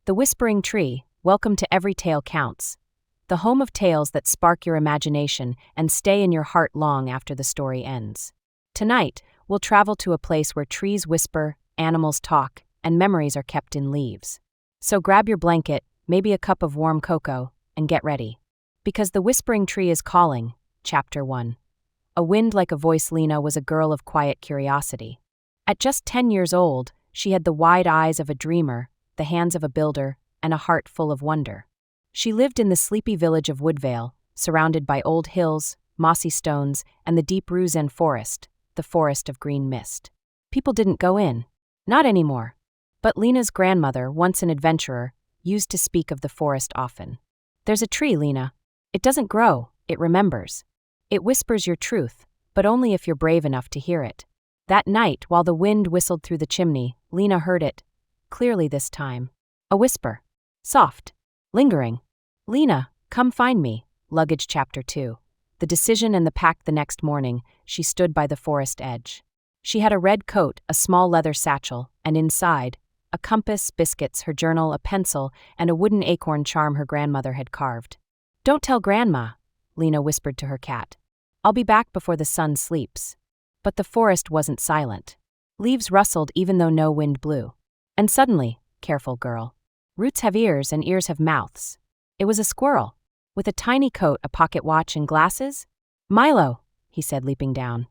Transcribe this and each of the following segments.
The Whispering Tree, welcome to Every Tale Counts. The home of tales that spark your imagination and stay in your heart long after the story ends. Tonight, we'll travel to a place where trees whisper, animals talk, and memories are kept in leaves. So grab your blanket, maybe a cup of warm cocoa, and get ready. Because the Whispering Tree is calling, Chapter 1. A wind like a voice. Lina was a girl of quiet curiosity. At just 10 years old, she had the wide eyes of a dreamer, the hands of a builder, and a heart full of wonder. She lived in the sleepy village of Woodvale, surrounded by old hills, mossy stones, and the deep Ruzen forest, the forest of green mist. People didn't go in. Not anymore. But Lina's grandmother, once an adventurer, used to speak of the forest often. There's a tree, Lina. It doesn't grow, it remembers. It whispers your truth, but only if you're brave enough to hear it. That night, while the wind whistled through the chimney, Lina heard it. Clearly this time. A whisper. Soft. Lingering. Lina, come find me. Luggage Chapter 2. The decision and the pack. The next morning, she stood by the forest edge. She had a red coat, a small leather satchel, and inside, a compass, biscuits, her journal, a pencil, and a wooden acorn charm her grandmother had carved. Don't tell Grandma, Lina whispered to her cat. I'll be back before the sun sleeps. But the forest wasn't silent. Leaves rustled even though no wind blew. And suddenly, careful girl. Roots have ears and ears have mouths. It was a squirrel. With a tiny coat, a pocket watch, and glasses? Milo, he said, leaping down.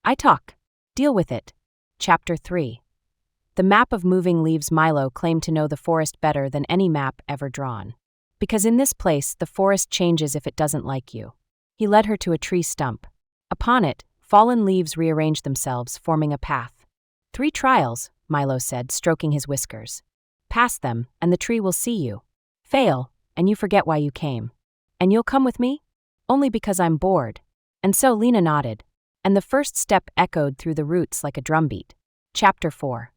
I talk. Deal with it. Chapter 3. The map of moving leaves. Milo claimed to know the forest better than any map ever drawn. Because in this place, the forest changes if it doesn't like you. He led her to a tree stump. Upon it, fallen leaves rearranged themselves, forming a path. 3 trials, Milo said, stroking his whiskers. Pass them, and the tree will see you. Fail, and you forget why you came. And you'll come with me? Only because I'm bored. And so Lina nodded. And the first step echoed through the roots like a drumbeat. Chapter 4.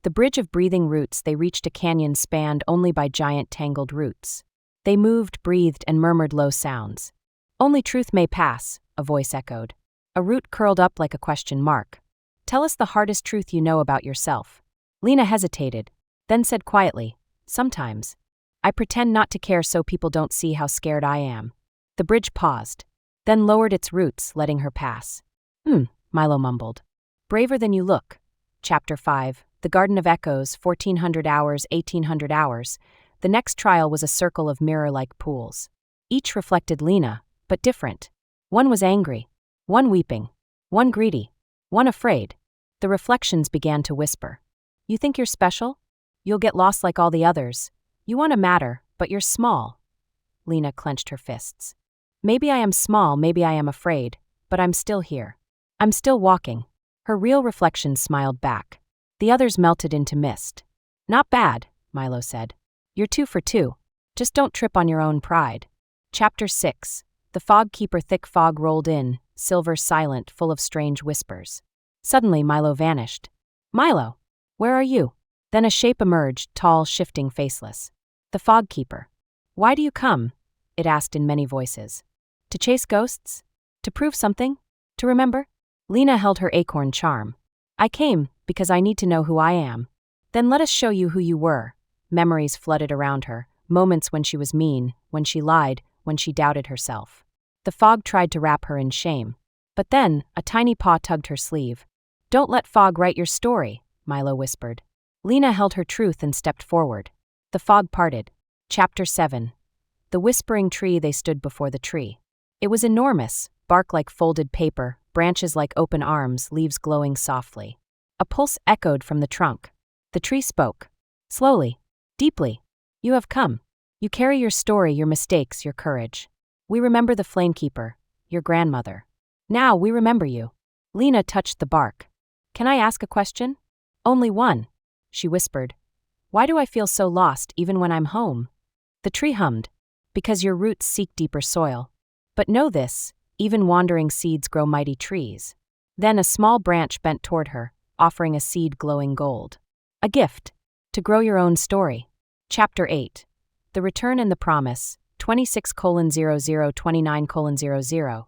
The bridge of breathing roots. They reached a canyon spanned only by giant tangled roots. They moved, breathed, and murmured low sounds. Only truth may pass, a voice echoed. A root curled up like a question mark. Tell us the hardest truth you know about yourself. Lina hesitated, then said quietly, sometimes. I pretend not to care so people don't see how scared I am. The bridge paused, then lowered its roots, letting her pass. Milo mumbled. Braver than you look. Chapter 5. The Garden of Echoes, 1400 hours, 1800 hours. The next trial was a circle of mirror-like pools. Each reflected Lina, but different. One was angry, one weeping, one greedy, one afraid. The reflections began to whisper. You think you're special? You'll get lost like all the others. You want to matter, but you're small. Lina clenched her fists. Maybe I am small, maybe I am afraid, but I'm still here. I'm still walking. Her real reflection smiled back. The others melted into mist. Not bad, Milo said. You're 2 for 2. Just don't trip on your own pride. Chapter 6. The fog keeper. Thick fog rolled in, silver silent, full of strange whispers. Suddenly Milo vanished. Milo, where are you? Then a shape emerged, tall, shifting, faceless. The fog keeper. Why do you come? It asked in many voices. To chase ghosts? To prove something? To remember? Lina held her acorn charm. I came because I need to know who I am. Then let us show you who you were. Memories flooded around her, moments when she was mean, when she lied, when she doubted herself. The fog tried to wrap her in shame. But then, a tiny paw tugged her sleeve. Don't let fog write your story, Milo whispered. Lina held her truth and stepped forward. The fog parted. Chapter 7. The Whispering Tree. They stood before the tree. It was enormous, bark like folded paper, branches like open arms, leaves glowing softly. A pulse echoed from the trunk. The tree spoke. Slowly. Deeply. You have come. You carry your story, your mistakes, your courage. We remember the flamekeeper, your grandmother. Now we remember you. Lina touched the bark. Can I ask a question? Only one, she whispered. Why do I feel so lost even when I'm home? The tree hummed. Because your roots seek deeper soil. But know this, even wandering seeds grow mighty trees. Then a small branch bent toward her, offering a seed glowing gold. A gift. To grow your own story. Chapter 8. The Return and the Promise, 26:0029:00.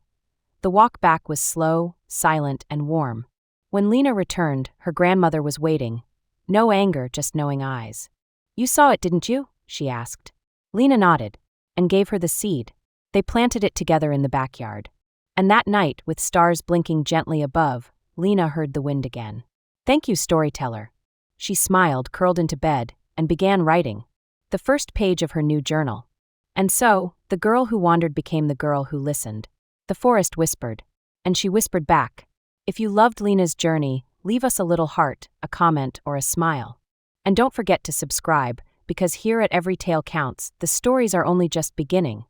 The walk back was slow, silent, and warm. When Lina returned, her grandmother was waiting. No anger, just knowing eyes. You saw it, didn't you? she asked. Lina nodded and gave her the seed. They planted it together in the backyard. And that night, with stars blinking gently above, Lina heard the wind again. Thank you, storyteller. She smiled, curled into bed, and began writing the first page of her new journal. And so, the girl who wandered became the girl who listened. The forest whispered, and she whispered back. If you loved Lina's journey, leave us a little heart, a comment, or a smile. And don't forget to subscribe, because here at Every Tale Counts, the stories are only just beginning.